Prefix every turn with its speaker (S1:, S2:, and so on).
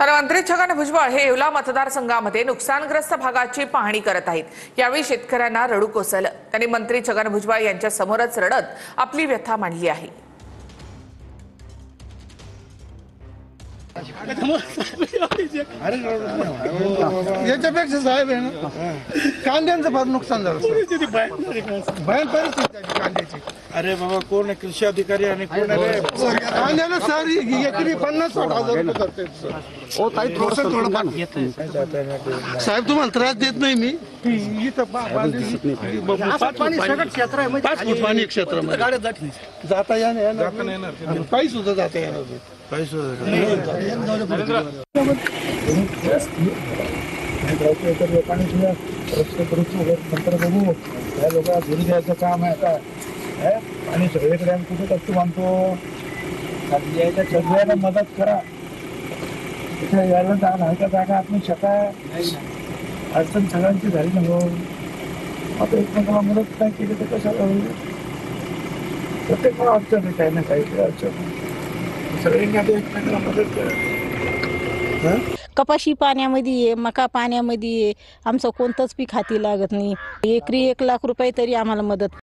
S1: तर मंत्री छगन भुजबळ हे येवला मतदारसंघामध्ये नुकसानग्रस्त भागाची पाहणी करत आहेत। यावेळी शेतकऱ्यांना रडू कोसळलं। त्यांनी मंत्री छगन भुजबळ यांच्या समोरच रडत आपली व्यथा मांडली आहे।
S2: याच्यापेक्षा साहेब आहे ना, कांद्यांचं फार नुकसान झालं भयान परिस्थिती आहे कांद्याची।
S3: अरे बाबा, कोण आहे कृषी अधिकारी आणि कोण आहे
S2: कांद्याला सर एकरी 50-60 हजार रुपये करते। साहेब तुम्हाला त्रास देत नाही मी, इथं 5 फूट पाणी क्षेत्रामध्ये जाता येणार, पायी सुद्धा जाता येणार,
S3: काही
S4: नंतर बघू त्या लोकांना घरी द्यायचं काम आहे आता आणि सगळीकडे आम्ही कुठे टक्के बांधतो, यायच्या सगळ्यांना मदत करा। इथे यायला जागा आपण शका अडचण सगळ्यांची झाली ना भाऊ, आता एकमेकाला मदत काय केली तर कशाला होईल? प्रत्येकाला अडचण आहे, काही ना काही अडचण, सगळ्यांनी आता एकमेकाला मदत करा।
S5: कपाशी पाण्यामध्ये आहे, मका पाण्यामध्ये आहे, आमचं कोणतंच पीक हाती लागत नाही। एकरी 1 लाख रुपये तरी आम्हाला मदत